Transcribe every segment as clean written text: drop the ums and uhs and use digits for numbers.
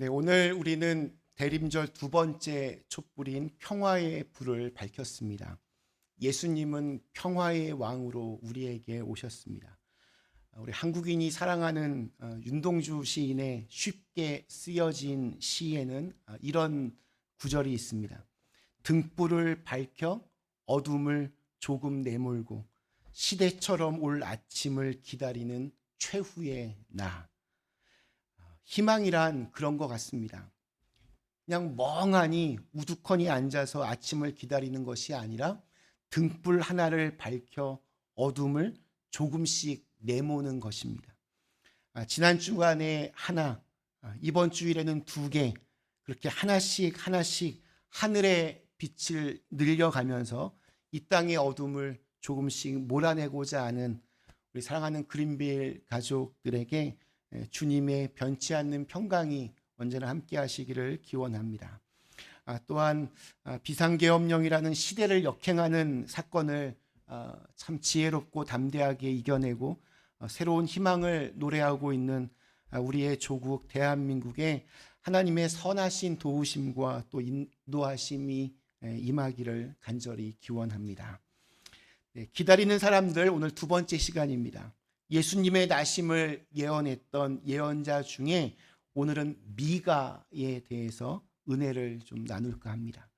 네, 오늘 우리는 대림절 두 번째 촛불인 평화의 불을 밝혔습니다. 예수님은 평화의 왕으로 우리에게 오셨습니다. 우리 한국인이 사랑하는 윤동주 시인의 쉽게 쓰여진 시에는 이런 구절이 있습니다. 등불을 밝혀 어둠을 조금 내몰고 시대처럼 올 아침을 기다리는 최후의 나. 희망이란 그런 것 같습니다. 그냥 멍하니 우두커니 앉아서 아침을 기다리는 것이 아니라 등불 하나를 밝혀 어둠을 조금씩 내모는 것입니다. 지난 주간에 하나, 이번 주일에는 두 개, 그렇게 하나씩 하늘의 빛을 늘려가면서 이 땅의 어둠을 조금씩 몰아내고자 하는 우리 사랑하는 그린빌 가족들에게 주님의 변치 않는 평강이 언제나 함께 하시기를 기원합니다. 또한 비상계엄령이라는 시대를 역행하는 사건을 참 지혜롭고 담대하게 이겨내고 새로운 희망을 노래하고 있는 우리의 조국 대한민국에 하나님의 선하신 도우심과 또 인도하심이 임하기를 간절히 기원합니다. 기다리는 사람들, 오늘 두 번째 시간입니다. 예수님의 나심을 예언했던 예언자 중에 오늘은 미가에 대해서 은혜를 좀 나눌까 합니다.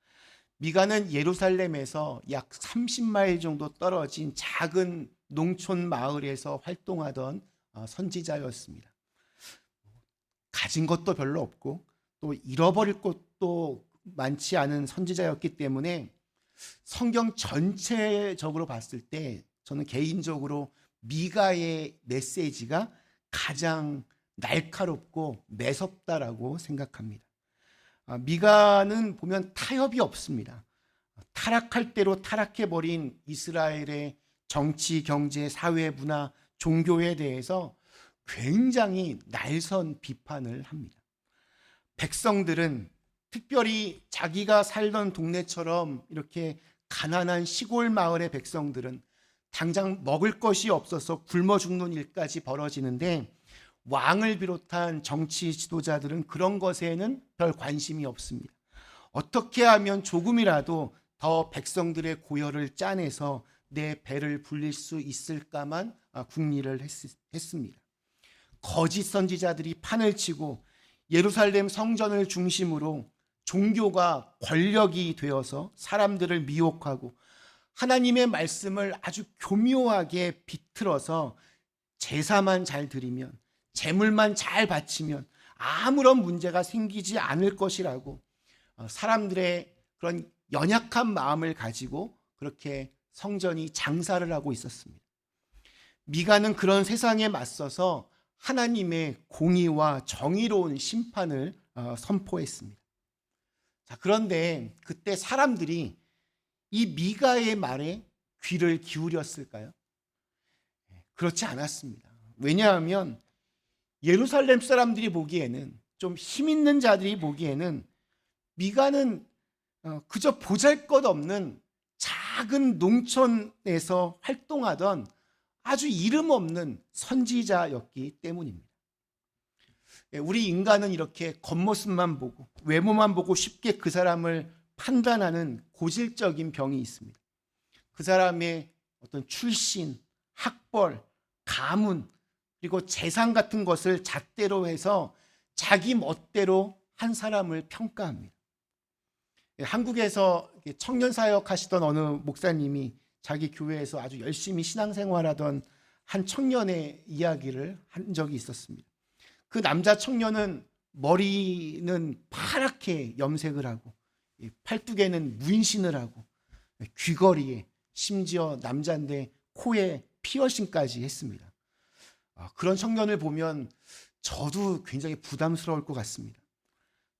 미가는 예루살렘에서 약 30마일 정도 떨어진 작은 농촌 마을에서 활동하던 선지자였습니다. 가진 것도 별로 없고 또 잃어버릴 것도 많지 않은 선지자였기 때문에 성경 전체적으로 봤을 때 저는 개인적으로 미가의 메시지가 가장 날카롭고 매섭다라고 생각합니다. 미가는 보면 타협이 없습니다. 타락할 대로 타락해버린 이스라엘의 정치, 경제, 사회, 문화, 종교에 대해서 굉장히 날선 비판을 합니다. 백성들은 특별히 자기가 살던 동네처럼 이렇게 가난한 시골 마을의 백성들은 당장 먹을 것이 없어서 굶어 죽는 일까지 벌어지는데 왕을 비롯한 정치 지도자들은 그런 것에는 별 관심이 없습니다. 어떻게 하면 조금이라도 더 백성들의 고열을 짜내서 내 배를 불릴 수 있을까만 궁리를 했습니다. 거짓 선지자들이 판을 치고 예루살렘 성전을 중심으로 종교가 권력이 되어서 사람들을 미혹하고 하나님의 말씀을 아주 교묘하게 비틀어서 제사만 잘 드리면, 제물만 잘 바치면 아무런 문제가 생기지 않을 것이라고 사람들의 그런 연약한 마음을 가지고 그렇게 성전이 장사를 하고 있었습니다. 미가는 그런 세상에 맞서서 하나님의 공의와 정의로운 심판을 선포했습니다. 자, 그런데 그때 사람들이 이 미가의 말에 귀를 기울였을까요? 그렇지 않았습니다. 왜냐하면 예루살렘 사람들이 보기에는, 좀 힘 있는 자들이 보기에는 미가는 그저 보잘것없는 작은 농촌에서 활동하던 아주 이름 없는 선지자였기 때문입니다. 우리 인간은 이렇게 겉모습만 보고 외모만 보고 쉽게 그 사람을 판단하는 고질적인 병이 있습니다. 그 사람의 어떤 출신, 학벌, 가문, 그리고 재산 같은 것을 잣대로 해서 자기 멋대로 한 사람을 평가합니다. 한국에서 청년 사역 하시던 어느 목사님이 자기 교회에서 아주 열심히 신앙생활하던 한 청년의 이야기를 한 적이 있었습니다. 그 남자 청년은 머리는 파랗게 염색을 하고 팔뚝에는 문신을 하고 귀걸이에 심지어 남자인데 코에 피어싱까지 했습니다. 그런 청년을 보면 저도 굉장히 부담스러울 것 같습니다.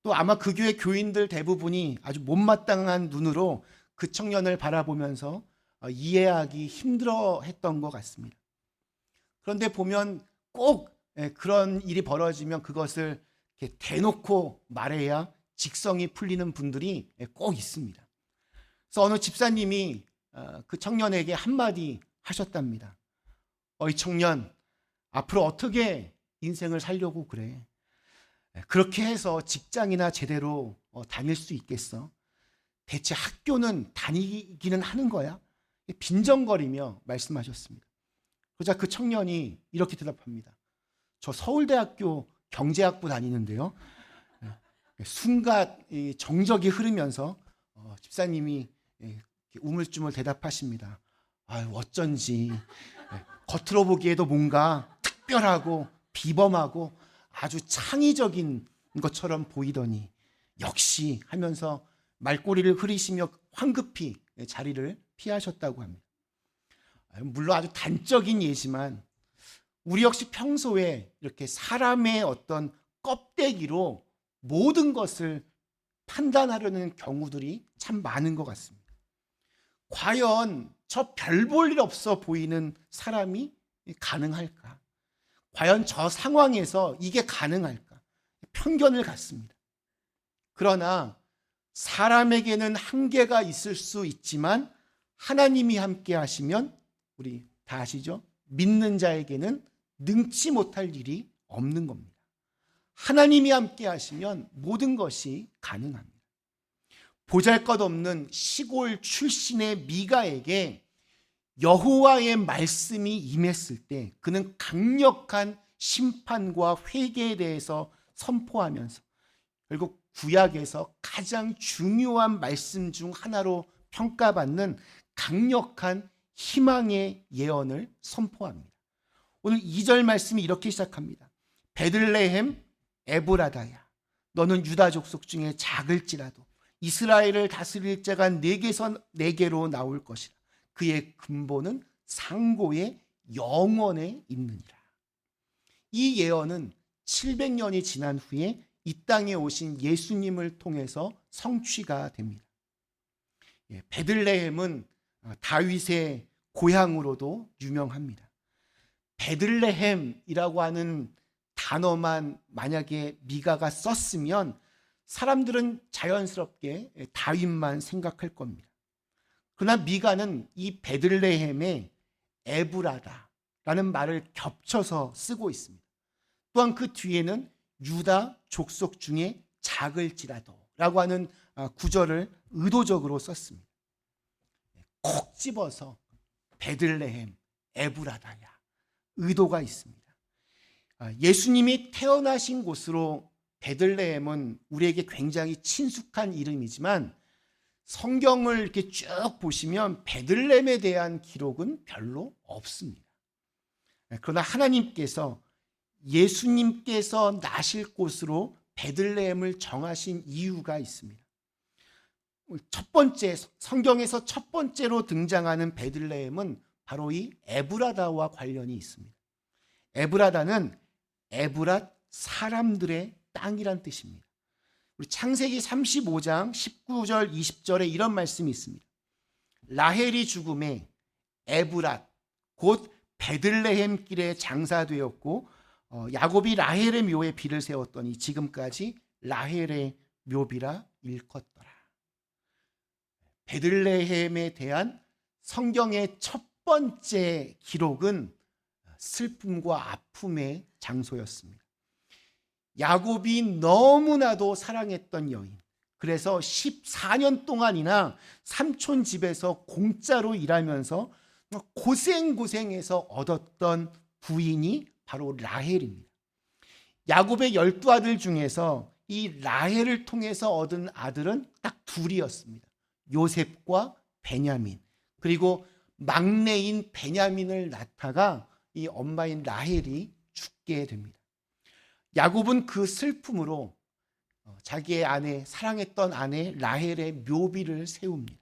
또 아마 그 교회 교인들 대부분이 아주 못마땅한 눈으로 그 청년을 바라보면서 이해하기 힘들어했던 것 같습니다. 그런데 보면 꼭 그런 일이 벌어지면 그것을 이렇게 대놓고 말해야 직성이 풀리는 분들이 꼭 있습니다. 그래서 어느 집사님이 그 청년에게 한마디 하셨답니다. 어이 청년, 앞으로 어떻게 인생을 살려고 그래? 그렇게 해서 직장이나 제대로 다닐 수 있겠어? 대체 학교는 다니기는 하는 거야? 빈정거리며 말씀하셨습니다. 그러자 그 청년이 이렇게 대답합니다. 저 서울대학교 경제학부 다니는데요. 순간 정적이 흐르면서 집사님이 우물쭈물 대답하십니다. 아유, 어쩐지 겉으로 보기에도 뭔가 특별하고 비범하고 아주 창의적인 것처럼 보이더니 역시 하면서 말꼬리를 흐리시며 황급히 자리를 피하셨다고 합니다. 물론 아주 단적인 예지만 우리 역시 평소에 이렇게 사람의 어떤 껍데기로 모든 것을 판단하려는 경우들이 참 많은 것 같습니다. 과연 저 별 볼 일 없어 보이는 사람이 가능할까? 과연 저 상황에서 이게 가능할까? 편견을 갖습니다. 그러나 사람에게는 한계가 있을 수 있지만 하나님이 함께 하시면 우리 다 아시죠? 믿는 자에게는 능치 못할 일이 없는 겁니다. 하나님이 함께 하시면 모든 것이 가능합니다. 보잘것없는 시골 출신의 미가에게 여호와의 말씀이 임했을 때 그는 강력한 심판과 회개에 대해서 선포하면서 결국 구약에서 가장 중요한 말씀 중 하나로 평가받는 강력한 희망의 예언을 선포합니다. 오늘 2절 말씀이 이렇게 시작합니다. 베들레헴 에브라다야, 너는 유다 족속 중에 작을지라도 이스라엘을 다스릴 자가 네게서 네게로 나올 것이라. 그의 근본은 상고의 영원에 있느니라. 이 예언은 700년이 지난 후에 이 땅에 오신 예수님을 통해서 성취가 됩니다. 베들레헴은 다윗의 고향으로도 유명합니다. 베들레헴이라고 하는 단어만 만약에 미가가 썼으면 사람들은 자연스럽게 다윗만 생각할 겁니다. 그러나 미가는 이 베들레헴에 에브라다라는 말을 겹쳐서 쓰고 있습니다. 또한 그 뒤에는 유다 족속 중에 작을지라도 라고 하는 구절을 의도적으로 썼습니다. 콕 집어서 베들레헴 에브라다야, 의도가 있습니다. 예수님이 태어나신 곳으로 베들레헴은 우리에게 굉장히 친숙한 이름이지만 성경을 이렇게 쭉 보시면 베들레헴에 대한 기록은 별로 없습니다. 그러나 하나님께서 예수님께서 나실 곳으로 베들레헴을 정하신 이유가 있습니다. 첫 번째, 성경에서 첫 번째로 등장하는 베들레헴은 바로 이 에브라다와 관련이 있습니다. 에브라다는 에브랏, 사람들의 땅이란 뜻입니다. 우리 창세기 35장 19절 20절에 이런 말씀이 있습니다. 라헬이 죽음에 에브랏 곧 베들레헴 길에 장사되었고 야곱이 라헬의 묘에 비를 세웠더니 지금까지 라헬의 묘비라 일컫더라. 베들레헴에 대한 성경의 첫 번째 기록은 슬픔과 아픔의 장소였습니다. 야곱이 너무나도 사랑했던 여인, 그래서 14년 동안이나 삼촌 집에서 공짜로 일하면서 고생해서 얻었던 부인이 바로 라헬입니다. 야곱의 12아들 중에서 이 라헬을 통해서 얻은 아들은 딱 둘이었습니다. 요셉과 베냐민. 그리고 막내인 베냐민을 낳다가 이 엄마인 라헬이 죽게 됩니다. 야곱은 그 슬픔으로 자기의 아내, 사랑했던 아내 라헬의 묘비를 세웁니다.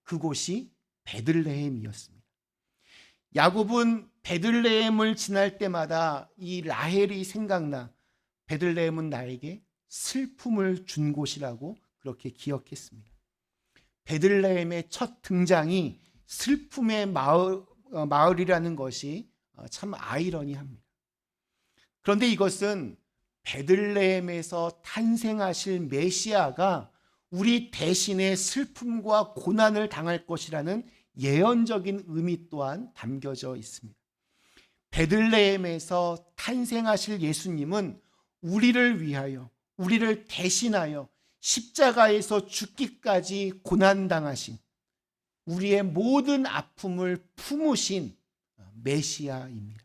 그곳이 베들레헴이었습니다. 야곱은 베들레헴을 지날 때마다 이 라헬이 생각나 베들레헴은 나에게 슬픔을 준 곳이라고 그렇게 기억했습니다. 베들레헴의 첫 등장이 슬픔의 마을이라는 것이 참 아이러니합니다. 그런데 이것은 베들레헴에서 탄생하실 메시아가 우리 대신에 슬픔과 고난을 당할 것이라는 예언적인 의미 또한 담겨져 있습니다. 베들레헴에서 탄생하실 예수님은 우리를 위하여, 우리를 대신하여 십자가에서 죽기까지 고난당하신, 우리의 모든 아픔을 품으신 메시아입니다.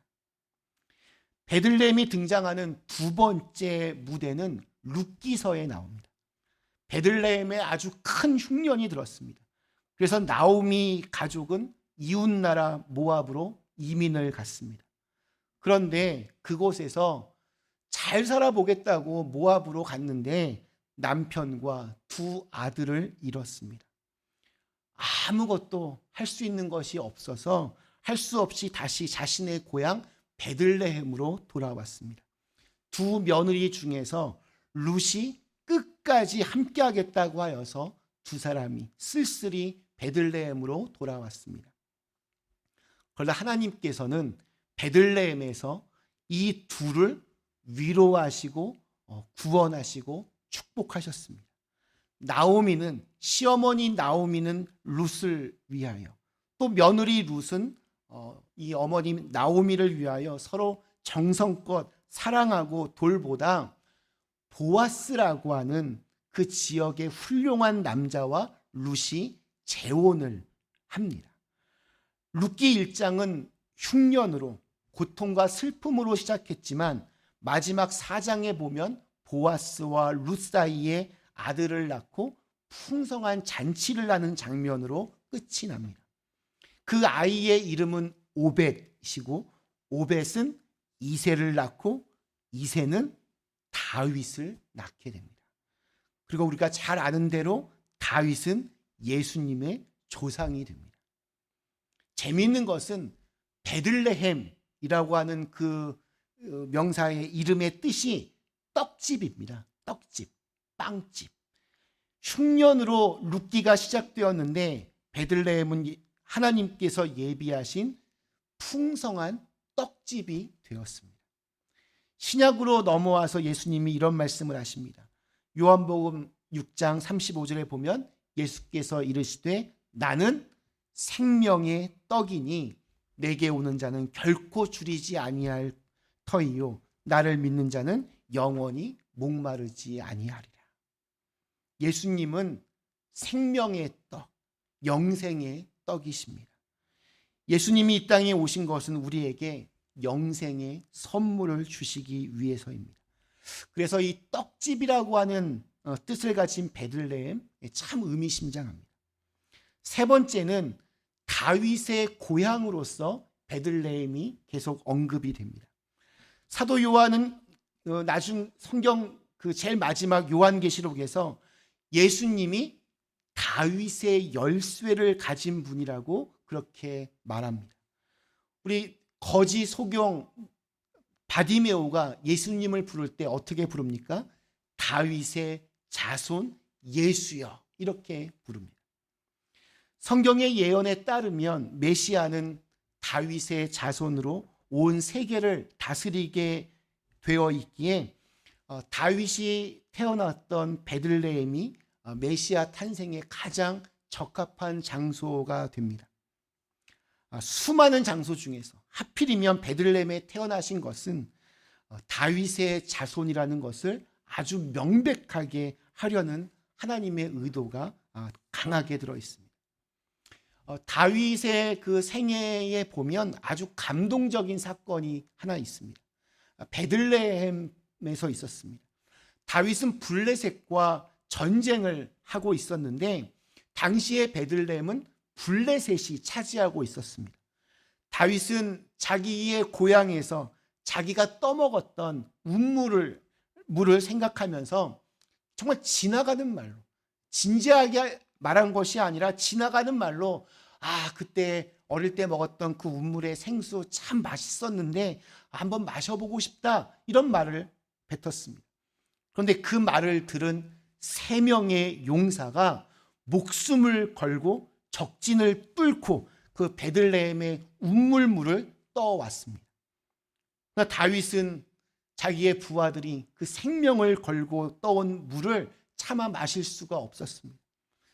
베들레헴이 등장하는 두 번째 무대는 룻기서에 나옵니다. 베들레헴에 아주 큰 흉년이 들었습니다. 그래서 나오미 가족은 이웃나라 모압으로 이민을 갔습니다. 그런데 그곳에서 잘 살아보겠다고 모압으로 갔는데 남편과 두 아들을 잃었습니다. 아무것도 할 수 있는 것이 없어서 할 수 없이 다시 자신의 고향 베들레헴으로 돌아왔습니다. 두 며느리 중에서 룻이 끝까지 함께하겠다고 하여서 두 사람이 쓸쓸히 베들레헴으로 돌아왔습니다. 그러나 하나님께서는 베들레헴에서 이 둘을 위로하시고 구원하시고 축복하셨습니다. 나오미는, 시어머니 나오미는 룻을 위하여, 또 며느리 룻은 이 어머니 나오미를 위하여 서로 정성껏 사랑하고 돌보다 보아스라고 하는 그 지역의 훌륭한 남자와 룻이 재혼을 합니다. 룻기 1장은 흉년으로, 고통과 슬픔으로 시작했지만 마지막 4장에 보면 보아스와 룻 사이에 아들을 낳고 풍성한 잔치를 하는 장면으로 끝이 납니다. 그 아이의 이름은 오벳이고, 오벳은 이새를 낳고 이새는 다윗을 낳게 됩니다. 그리고 우리가 잘 아는 대로 다윗은 예수님의 조상이 됩니다. 재미있는 것은 베들레헴이라고 하는 그 명사의 이름의 뜻이 떡집입니다. 떡집, 빵집. 흉년으로 룻기가 시작되었는데 베들레헴은 하나님께서 예비하신 풍성한 떡집이 되었습니다. 신약으로 넘어와서 예수님이 이런 말씀을 하십니다. 요한복음 6장 35절에 보면 예수께서 이르시되 나는 생명의 떡이니 내게 오는 자는 결코 줄이지 아니할 터이요 나를 믿는 자는 영원히 목마르지 아니하리라. 예수님은 생명의 떡, 영생의 떡이십니다. 예수님이 이 땅에 오신 것은 우리에게 영생의 선물을 주시기 위해서입니다. 그래서 이 떡집이라고 하는 뜻을 가진 베들레헴 참 의미심장합니다. 세 번째는 다윗의 고향으로서 베들레헴이 계속 언급이 됩니다. 사도 요한은 나중 성경 그 제일 마지막 요한계시록에서 예수님이 다윗의 열쇠를 가진 분이라고 그렇게 말합니다. 우리 거지 소경 바디메오가 예수님을 부를 때 어떻게 부릅니까? 다윗의 자손 예수여 이렇게 부릅니다. 성경의 예언에 따르면 메시아는 다윗의 자손으로 온 세계를 다스리게 되어 있기에 다윗이 태어났던 베들레헴이 메시아 탄생에 가장 적합한 장소가 됩니다. 수많은 장소 중에서 하필이면 베들레헴에 태어나신 것은 다윗의 자손이라는 것을 아주 명백하게 하려는 하나님의 의도가 강하게 들어 있습니다. 다윗의 그 생애에 보면 아주 감동적인 사건이 하나 있습니다. 베들레헴에서 있었습니다. 다윗은 블레셋과 전쟁을 하고 있었는데 당시에 베들레헴은 블레셋이 차지하고 있었습니다. 다윗은 자기의 고향에서 자기가 떠먹었던 물을 생각하면서 정말 지나가는 말로, 진지하게 말한 것이 아니라 지나가는 말로 그때 어릴 때 먹었던 그 운물의 생수 참 맛있었는데 한번 마셔보고 싶다 이런 말을 뱉었습니다. 그런데 그 말을 들은 3명의 용사가 목숨을 걸고 적진을 뚫고 그 베들레헴의 운물물을 떠왔습니다. 그러나 다윗은 자기의 부하들이 그 생명을 걸고 떠온 물을 차마 마실 수가 없었습니다.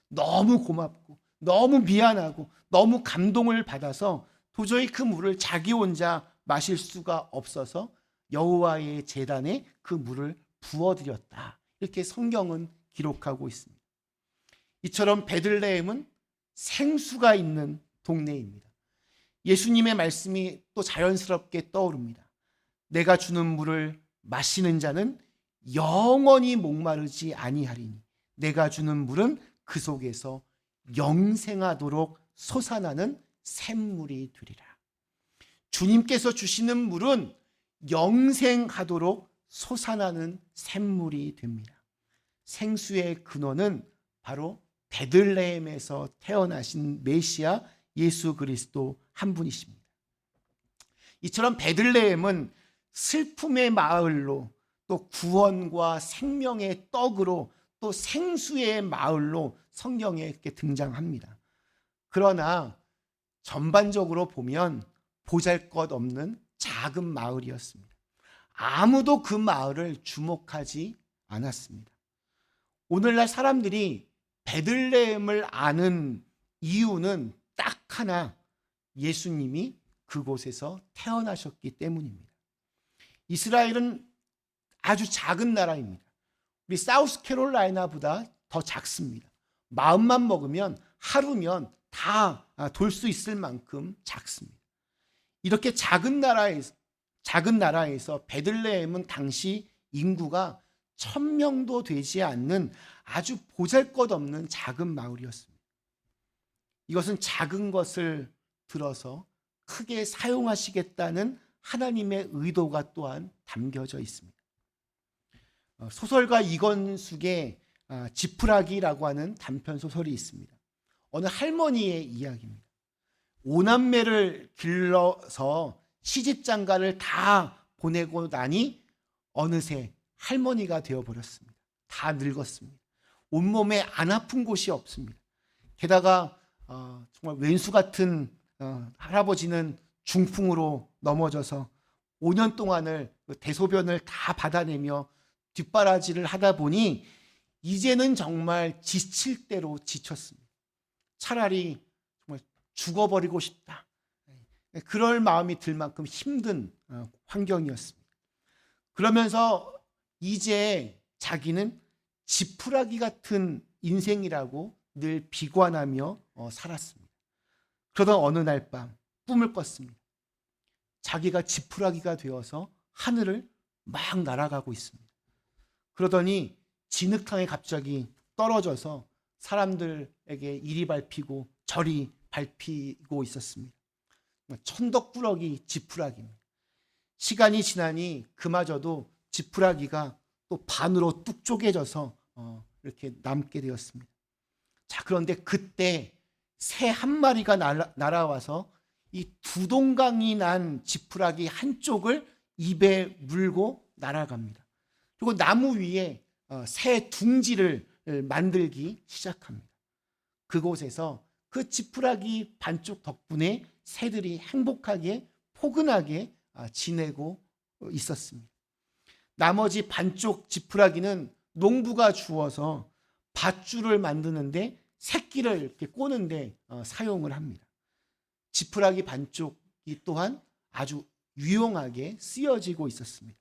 너무 고맙고 너무 미안하고 너무 감동을 받아서 도저히 그 물을 자기 혼자 마실 수가 없어서 여호와의 제단에 그 물을 부어드렸다. 이렇게 성경은 기록하고 있습니다. 이처럼 베들레헴은 생수가 있는 동네입니다. 예수님의 말씀이 또 자연스럽게 떠오릅니다. 내가 주는 물을 마시는 자는 영원히 목마르지 아니하리니 내가 주는 물은 그 속에서 영생하도록 솟아나는 샘물이 되리라. 주님께서 주시는 물은 영생하도록 솟아나는 샘물이 됩니다. 생수의 근원은 바로 베들레헴에서 태어나신 메시아 예수 그리스도 한 분이십니다. 이처럼 베들레헴은 슬픔의 마을로, 또 구원과 생명의 떡으로, 또 생수의 마을로 성경에 이렇게 등장합니다. 그러나 전반적으로 보면 보잘것없는 작은 마을이었습니다. 아무도 그 마을을 주목하지 않았습니다. 오늘날 사람들이 베들레헴을 아는 이유는 딱 하나, 예수님이 그곳에서 태어나셨기 때문입니다. 이스라엘은 아주 작은 나라입니다. 우리 사우스캐롤라이나보다 더 작습니다. 마음만 먹으면 하루면 다 돌 수 있을 만큼 작습니다. 이렇게 작은 나라에서 베들레헴은 당시 인구가 1000명도 되지 않는 아주 보잘것없는 작은 마을이었습니다. 이것은 작은 것을 들어서 크게 사용하시겠다는 하나님의 의도가 또한 담겨져 있습니다. 소설가 이건숙의 지푸라기라고 하는 단편 소설이 있습니다. 어느 할머니의 이야기입니다. 5남매를 길러서 시집장가를 다 보내고 나니 어느새 할머니가 되어버렸습니다. 다 늙었습니다. 온몸에 안 아픈 곳이 없습니다. 게다가 정말 왼수 같은 할아버지는 중풍으로 넘어져서 5년 동안을 대소변을 다 받아내며 뒷바라지를 하다 보니 이제는 정말 지칠 대로 지쳤습니다. 차라리 정말 죽어버리고 싶다. 그럴 마음이 들 만큼 힘든 환경이었습니다. 그러면서 이제 자기는 지푸라기 같은 인생이라고 늘 비관하며 살았습니다. 그러던 어느 날 밤 꿈을 꿨습니다. 자기가 지푸라기가 되어서 하늘을 막 날아가고 있습니다. 그러더니 진흙탕에 갑자기 떨어져서 사람들에게 이리 밟히고 저리 밟히고 있었습니다. 천덕꾸러기 지푸라기입니다. 시간이 지나니 그마저도 지푸라기가 또 반으로 뚝 쪼개져서 이렇게 남게 되었습니다. 자, 그런데 그때 새 한 마리가 날아와서 이 두 동강이 난 지푸라기 한쪽을 입에 물고 날아갑니다. 그리고 나무 위에 새 둥지를 만들기 시작합니다. 그곳에서 그 지푸라기 반쪽 덕분에 새들이 행복하게 포근하게 지내고 있었습니다. 나머지 반쪽 지푸라기는 농부가 주어서 밧줄을 만드는데 새끼를 이렇게 꼬는데 사용을 합니다. 지푸라기 반쪽이 또한 아주 유용하게 쓰여지고 있었습니다.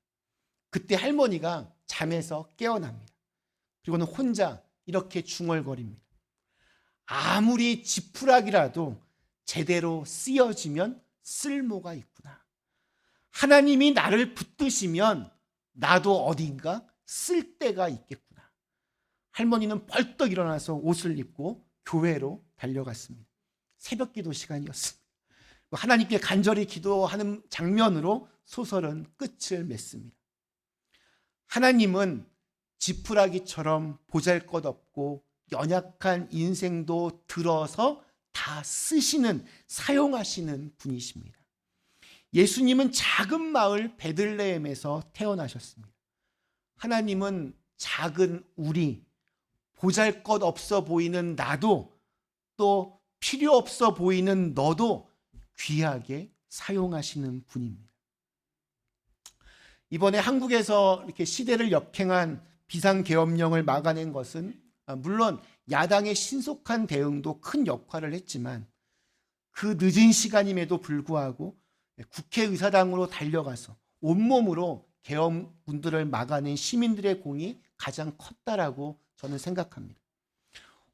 그때 할머니가 잠에서 깨어납니다. 그리고는 혼자 이렇게 중얼거립니다. 아무리 지푸라기라도 제대로 쓰여지면 쓸모가 있구나. 하나님이 나를 붙드시면 나도 어딘가 쓸 데가 있겠구나. 할머니는 벌떡 일어나서 옷을 입고 교회로 달려갔습니다. 새벽 기도 시간이었습니다. 하나님께 간절히 기도하는 장면으로 소설은 끝을 맺습니다. 하나님은 지푸라기처럼 보잘것없고 연약한 인생도 들어서 다 쓰시는, 사용하시는 분이십니다. 예수님은 작은 마을 베들레헴에서 태어나셨습니다. 하나님은 작은 우리, 보잘것없어 보이는 나도, 또 필요 없어 보이는 너도 귀하게 사용하시는 분입니다. 이번에 한국에서 이렇게 시대를 역행한 비상계엄령을 막아낸 것은 물론 야당의 신속한 대응도 큰 역할을 했지만 그 늦은 시간임에도 불구하고 국회의사당으로 달려가서 온몸으로 계엄군들을 막아낸 시민들의 공이 가장 컸다라고 저는 생각합니다.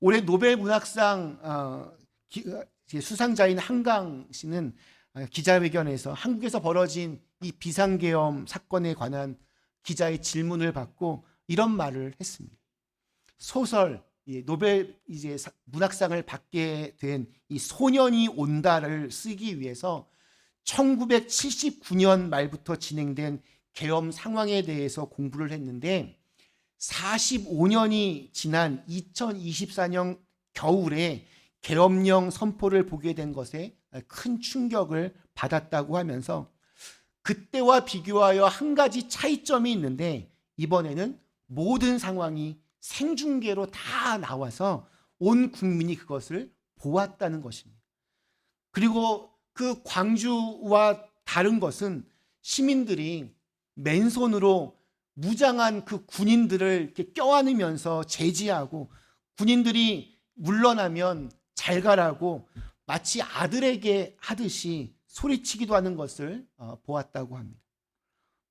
올해 노벨 문학상 수상자인 한강 씨는 기자회견에서 한국에서 벌어진 이 비상계엄 사건에 관한 기자의 질문을 받고 이런 말을 했습니다. 소설 노벨 문학상을 받게 된 이 소년이 온다를 쓰기 위해서 1979년 말부터 진행된 계엄 상황에 대해서 공부를 했는데 45년이 지난 2024년 겨울에 계엄령 선포를 보게 된 것에 큰 충격을 받았다고 하면서 그때와 비교하여 한 가지 차이점이 있는데 이번에는 모든 상황이 생중계로 다 나와서 온 국민이 그것을 보았다는 것입니다. 그리고 그 광주와 다른 것은 시민들이 맨손으로 무장한 그 군인들을 이렇게 껴안으면서 제지하고 군인들이 물러나면 잘 가라고 마치 아들에게 하듯이 소리치기도 하는 것을 보았다고 합니다.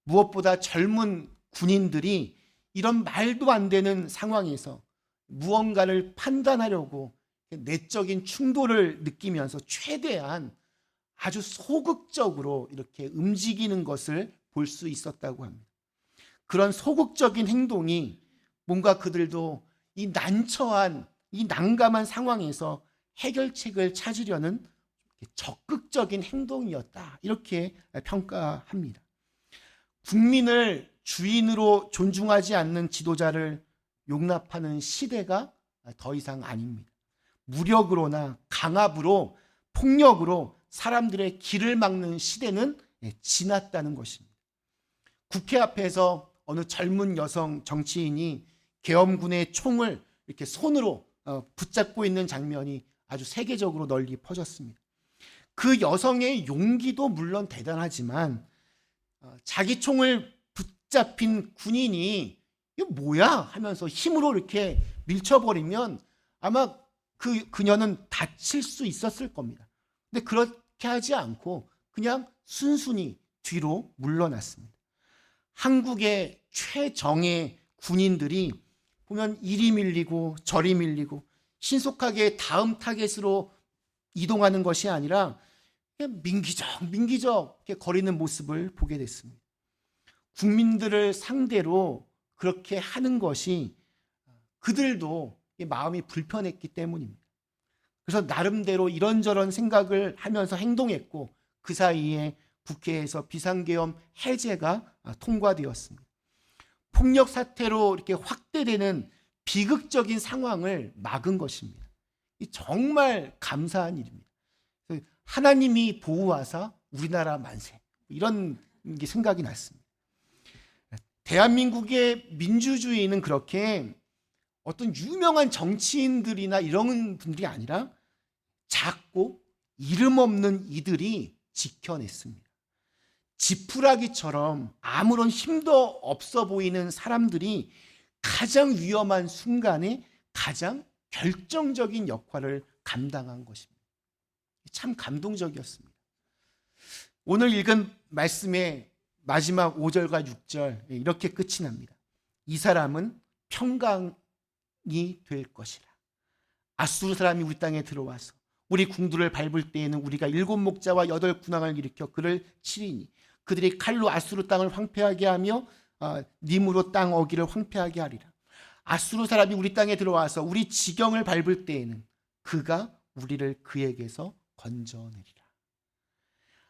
무엇보다 젊은 군인들이 이런 말도 안 되는 상황에서 무언가를 판단하려고 내적인 충돌을 느끼면서 최대한 아주 소극적으로 이렇게 움직이는 것을 볼 수 있었다고 합니다. 그런 소극적인 행동이 뭔가 그들도 이 난처한 이 난감한 상황에서 해결책을 찾으려는 적극적인 행동이었다 이렇게 평가합니다. 국민을 주인으로 존중하지 않는 지도자를 용납하는 시대가 더 이상 아닙니다. 무력으로나 강압으로 폭력으로 사람들의 길을 막는 시대는 지났다는 것입니다. 국회 앞에서 어느 젊은 여성 정치인이 계엄군의 총을 이렇게 손으로 붙잡고 있는 장면이 아주 세계적으로 널리 퍼졌습니다. 그 여성의 용기도 물론 대단하지만 자기 총을 붙잡힌 군인이 이거 뭐야 하면서 힘으로 이렇게 밀쳐버리면 아마 그녀는 다칠 수 있었을 겁니다. 근데 그렇게 하지 않고 그냥 순순히 뒤로 물러났습니다. 한국의 최정예 군인들이 보면 이리 밀리고 저리 밀리고 신속하게 다음 타겟으로 이동하는 것이 아니라 그냥 민기적 이렇게 거리는 모습을 보게 됐습니다. 국민들을 상대로 그렇게 하는 것이 그들도 마음이 불편했기 때문입니다. 그래서 나름대로 이런저런 생각을 하면서 행동했고 그 사이에 국회에서 비상계엄 해제가 통과되었습니다. 폭력 사태로 이렇게 확대되는 비극적인 상황을 막은 것입니다. 정말 감사한 일입니다. 하나님이 보호하사 우리나라 만세 이런 게 생각이 났습니다. 대한민국의 민주주의는 그렇게 어떤 유명한 정치인들이나 이런 분들이 아니라 작고 이름 없는 이들이 지켜냈습니다. 지푸라기처럼 아무런 힘도 없어 보이는 사람들이 가장 위험한 순간에 가장 결정적인 역할을 감당한 것입니다. 참 감동적이었습니다. 오늘 읽은 말씀의 마지막 5절과 6절 이렇게 끝이 납니다. 이 사람은 평강이 될 것이라. 아수르 사람이 우리 땅에 들어와서 우리 궁두를 밟을 때에는 우리가 7 목자와 8 군왕을 일으켜 그를 치리니 그들이 칼로 아수르 땅을 황폐하게 하며 님으로 땅 어기를 황폐하게 하리라. 아수르 사람이 우리 땅에 들어와서 우리 지경을 밟을 때에는 그가 우리를 그에게서 건져내리라.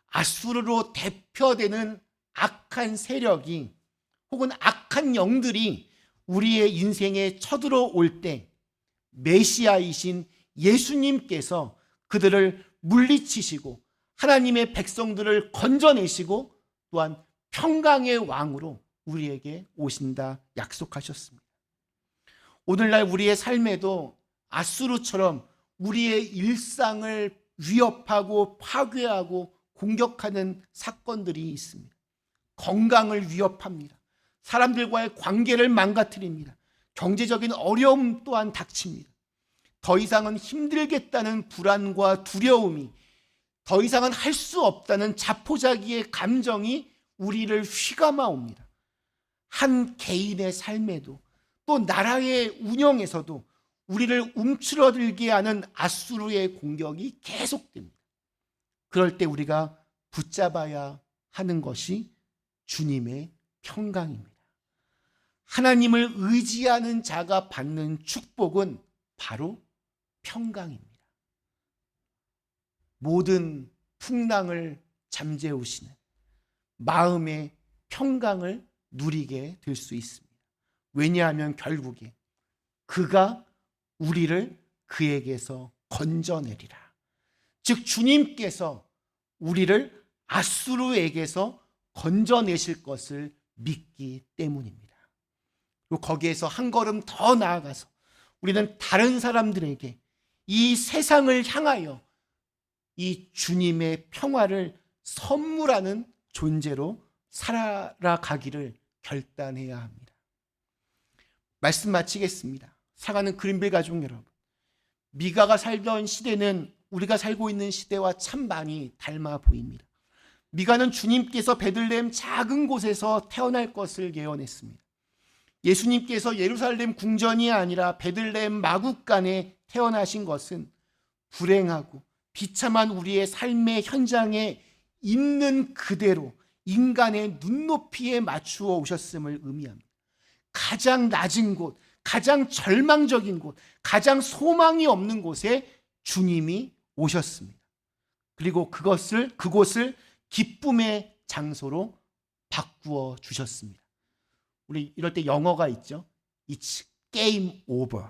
아수르로 대표되는 악한 세력이 혹은 악한 영들이 우리의 인생에 쳐들어올 때 메시아이신 예수님께서 그들을 물리치시고 하나님의 백성들을 건져내시고 또한 평강의 왕으로 우리에게 오신다 약속하셨습니다. 오늘날 우리의 삶에도 아수르처럼 우리의 일상을 위협하고 파괴하고 공격하는 사건들이 있습니다. 건강을 위협합니다. 사람들과의 관계를 망가뜨립니다. 경제적인 어려움 또한 닥칩니다. 더 이상은 힘들겠다는 불안과 두려움이 더 이상은 할 수 없다는 자포자기의 감정이 우리를 휘감아옵니다. 한 개인의 삶에도 또 나라의 운영에서도 우리를 움츠러들게 하는 앗수르의 공격이 계속됩니다. 그럴 때 우리가 붙잡아야 하는 것이 주님의 평강입니다. 하나님을 의지하는 자가 받는 축복은 바로 평강입니다. 모든 풍랑을 잠재우시는 마음의 평강을 누리게 될 수 있습니다. 왜냐하면 결국에 그가 우리를 그에게서 건져내리라. 즉 주님께서 우리를 앗수르에게서 건져내실 것을 믿기 때문입니다. 그리고 거기에서 한 걸음 더 나아가서 우리는 다른 사람들에게 이 세상을 향하여 이 주님의 평화를 선물하는 존재로 살아가기를 결단해야 합니다. 말씀 마치겠습니다. 사랑하는 그린빌 가족 여러분, 미가가 살던 시대는 우리가 살고 있는 시대와 참 많이 닮아 보입니다. 미가는 주님께서 베들레헴 작은 곳에서 태어날 것을 예언했습니다. 예수님께서 예루살렘 궁전이 아니라 베들레헴 마국간에 태어나신 것은 불행하고 비참한 우리의 삶의 현장에 있는 그대로 인간의 눈높이에 맞추어 오셨음을 의미합니다. 가장 낮은 곳, 가장 절망적인 곳, 가장 소망이 없는 곳에 주님이 오셨습니다. 그리고 그곳을 기쁨의 장소로 바꾸어 주셨습니다. 우리 이럴 때 영어가 있죠. It's game over.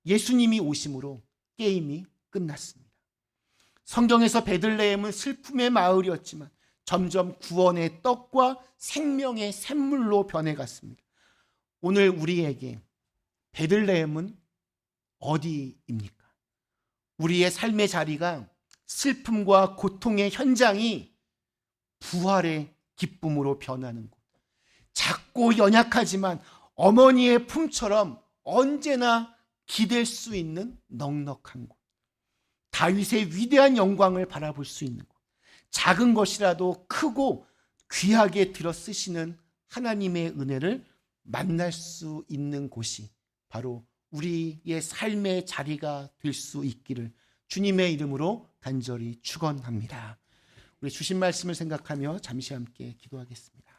예수님이 오심으로 게임이 끝났습니다. 성경에서 베들레헴은 슬픔의 마을이었지만 점점 구원의 떡과 생명의 샘물로 변해갔습니다. 오늘 우리에게 베들레헴은 어디입니까? 우리의 삶의 자리가 슬픔과 고통의 현장이 부활의 기쁨으로 변하는 곳. 작고 연약하지만 어머니의 품처럼 언제나 기댈 수 있는 넉넉한 곳. 다윗의 위대한 영광을 바라볼 수 있는 곳. 작은 것이라도 크고 귀하게 들어 쓰시는 하나님의 은혜를 만날 수 있는 곳이 바로 우리의 삶의 자리가 될 수 있기를 주님의 이름으로 간절히 축원합니다. 우리 주신 말씀을 생각하며 잠시 함께 기도하겠습니다.